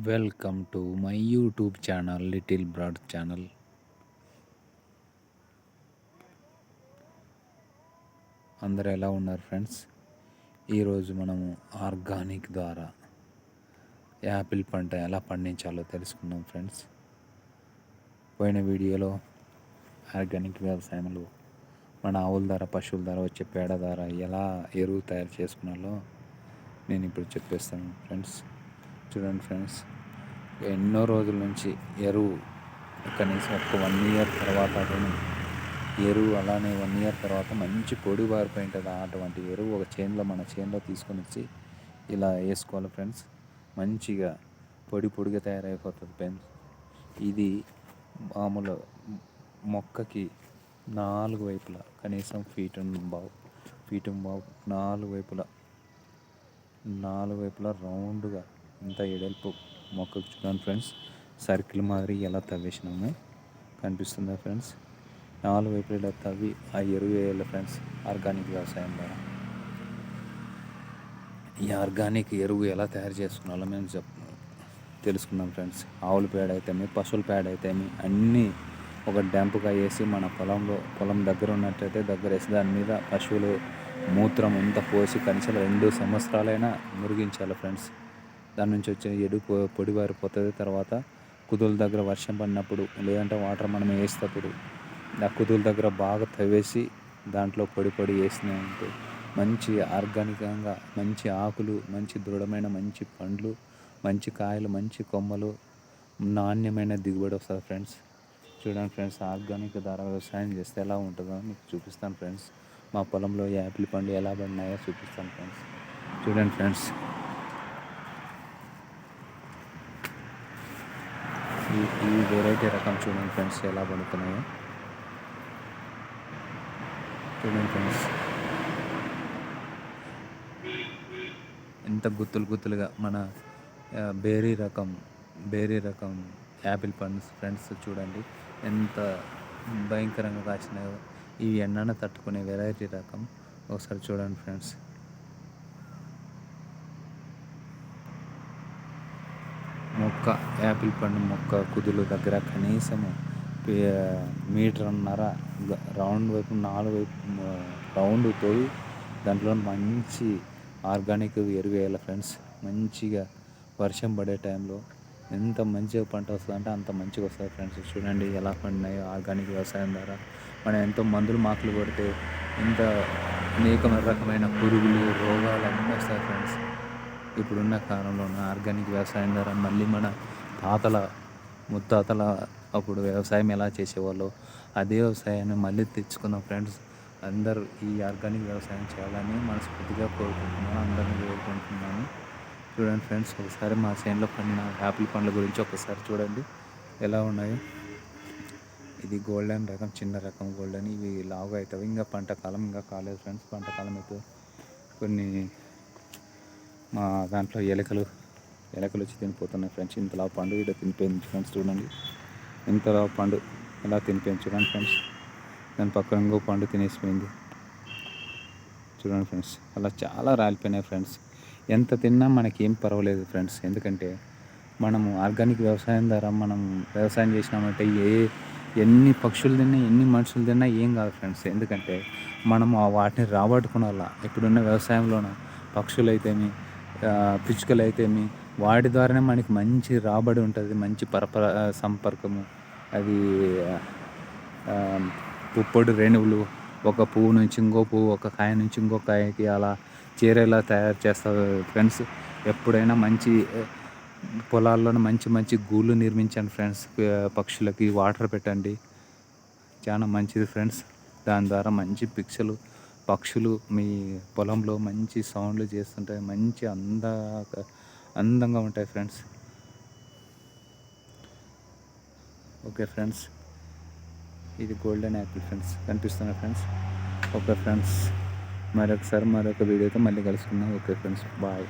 Welcome to my YouTube channel little brad channel. అందరూ ఎలా ఉన్నారు ఫ్రెండ్స్? ఈరోజు మనము ఆర్గానిక్ ద్వారా యాపిల్ పంట ఎలా పండించాలో తెలుసుకుందాం ఫ్రెండ్స్. పోయిన వీడియోలో ఆర్గానిక్ వ్యవసాయంలో మన ఆవుల ద్వారా, పశువుల ద్వారా వచ్చే పేడ ద్వారా ఎలా ఎరువు తయారు చేసుకున్నాలో నేను ఇప్పుడు చెప్పేస్తాను ఫ్రెండ్స్. చూడండి ఫ్రెండ్స్, ఎన్నో రోజుల నుంచి ఎరువు కనీసం ఒక 1 ఇయర్ తర్వాత ఎరువు అలానే 1 ఇయర్ తర్వాత మంచి పొడి బారిపోయి ఉంటుంది. అటువంటి ఎరువు మన చేనులో తీసుకొని వచ్చి ఇలా వేసుకోవాలి ఫ్రెండ్స్. మంచిగా పొడిగా తయారైపోతుంది ఫ్రెండ్స్. ఇది మామూలు మొక్కకి 4 వైపులా కనీసం ఫీటు బావు 4 వైపులా రౌండ్గా ఇంత ఎడల్పు మొక్కకు చూడండి ఫ్రెండ్స్. సర్కిల్ మాదిరి ఎలా తవ్వేసినాము కనిపిస్తుందా ఫ్రెండ్స్? 4 వైపులు ఇలా తవ్వి ఆ ఎరువు వేయాలి ఫ్రెండ్స్. ఆర్గానిక్ వ్యవసాయం ద్వారా ఈ ఆర్గానిక్ ఎరువు ఎలా తయారు చేసుకున్నాలో మేము తెలుసుకున్నాం ఫ్రెండ్స్. ఆవుల పేడ అయితేమి, పశువుల పేడ అయితేమి అన్నీ ఒక డ్యాంపుగా వేసి మన పొలం దగ్గర ఉన్నట్టయితే దగ్గర వేసి దాని మీద పశువులు మూత్రం అంతా పోసి కనీసం 2 సంవత్సరాలైనా మురిగించాలి ఫ్రెండ్స్. దాని నుంచి వచ్చే పొడిబారిపోతుంది. తర్వాత కుదుల దగ్గర వర్షం పడినప్పుడు లేదంటే వాటర్ మనం వేసేటప్పుడు ఆ కుదుల దగ్గర బాగా తవ్వేసి దాంట్లో పొడి వేసినాయంటే మంచి ఆర్గానికంగా మంచి ఆకులు, మంచి దృఢమైన మంచి పండ్లు, మంచి కాయలు, మంచి కొమ్మలు, నాణ్యమైన దిగుబడి వస్తుంది ఫ్రెండ్స్. చూడండి ఫ్రెండ్స్, ఆర్గానిక్ ద్వారా వ్యవసాయం చేస్తే ఎలా ఉంటుందో మీకు చూపిస్తాను ఫ్రెండ్స్. మా పొలంలో యాపిల్ పండ్లు ఎలా పడినాయో చూపిస్తాను ఫ్రెండ్స్. చూడండి ఫ్రెండ్స్, ఈ వెరైటీ రకం చూడండి ఫ్రెండ్స్ ఎలా పడుతున్నాయో. చూడండి ఫ్రెండ్స్, ఎంత గుత్తులుగా మన బేరీ రకం యాపిల్ పండ్స్ ఫ్రెండ్స్. చూడండి ఎంత భయంకరంగా కాసినాయో. ఇవి ఎండన తట్టుకునే వెరైటీ రకం. ఒకసారి చూడండి ఫ్రెండ్స్. యాపిల్ పండు మొక్క కుదులు దగ్గర కనీసము 1.5 మీటర్ రౌండ్ వైపు 4 వైపు రౌండ్ తోడి దాంట్లో మంచి ఆర్గానిక్ ఎరువు వేయాలి ఫ్రెండ్స్. మంచిగా వర్షం పడే టైంలో ఎంత మంచిగా పంట వస్తుంది అంటే అంత మంచిగా వస్తుంది ఫ్రెండ్స్. చూడండి ఎలా పండినాయో ఆర్గానిక్ వ్యవసాయం ద్వారా. మనం ఎంతో మందులు మాకులు కొడితే ఎంత అనేక రకమైన పురుగులు, రోగాలు అన్నీ వస్తాయి ఫ్రెండ్స్. ఇప్పుడున్న కాలంలో ఉన్న ఆర్గానిక్ వ్యవసాయం ద్వారా మళ్ళీ మన ముత్తాతల అప్పుడు వ్యవసాయం ఎలా చేసేవాళ్ళో అదే వ్యవసాయాన్ని మళ్ళీ తెచ్చుకుందాం ఫ్రెండ్స్. అందరూ ఈ ఆర్గానిక్ వ్యవసాయం చేయాలని మనస్ఫూర్తిగా కోరుకుంటున్నాను, అందరినీ కోరుకుంటున్నాను. చూడండి ఫ్రెండ్స్, ఒకసారి మా చేనులో పండిన యాపిల్ పండ్ల గురించి ఒకసారి చూడండి ఎలా ఉన్నాయో. ఇది గోల్డెన్ రకం, చిన్న రకం గోల్డెన్. ఇవి లావుగా అవుతాయి. ఇంకా పంట కాలం ఇంకా కాలేదు ఫ్రెండ్స్. పంట కాలం అయితే కొన్ని మా దాంట్లో ఎలకలు వచ్చి తినిపోతున్నాయి ఫ్రెండ్స్. ఇంతలా పండు ఇక్కడ తినిపోయింది ఫ్రెండ్స్. చూడండి ఇంతలా పండు ఎలా తినిపోయింది చూడండి ఫ్రెండ్స్. దాని పక్కన ఇంకో పండు తినేసిపోయింది చూడండి ఫ్రెండ్స్. అలా చాలా రాలిపోయినాయి ఫ్రెండ్స్. ఎంత తిన్నా మనకేం పర్వాలేదు ఫ్రెండ్స్. ఎందుకంటే మనము ఆర్గానిక్ వ్యవసాయం ద్వారా మనం వ్యవసాయం చేసినామంటే ఎన్ని పక్షులు తిన్నా, ఎన్ని మనుషులు తిన్నా ఏం కాదు ఫ్రెండ్స్. ఎందుకంటే మనము వాటిని రాబట్టుకునాల. ఇప్పుడున్న వ్యవసాయంలోన పక్షులు అయితేమి, పిచ్చుకలు అయితేమి, వాటి ద్వారానే మనకి మంచి రాబడి ఉంటుంది, మంచి సంపర్కము. అది పుప్పొడి రేణువులు ఒక పువ్వు నుంచి ఇంకో పువ్వు, ఒక కాయ నుంచి ఇంకో కాయకి అలా చేరేలా తయారు చేస్తారు ఫ్రెండ్స్. ఎప్పుడైనా మంచి పొలాల్లోనే మంచి గూళ్ళు నిర్మించండి ఫ్రెండ్స్. పక్షులకి వాటర్ పెట్టండి, చాలా మంచిది ఫ్రెండ్స్. దాని ద్వారా మంచి పక్షులు మీ పొలంలో మంచి సౌండ్లు చేస్తుంటాయి, మంచి అందంగా ఉంటాయి ఫ్రెండ్స్. ఓకే ఫ్రెండ్స్, ఇది గోల్డెన్ యాపిల్ ఫ్రెండ్స్, కనిపిస్తున్నా ఫ్రెండ్స్. ఓకే ఫ్రెండ్స్, మరొక వీడియోతో మళ్ళీ కలుసుకుందాం. Okay friends, bye.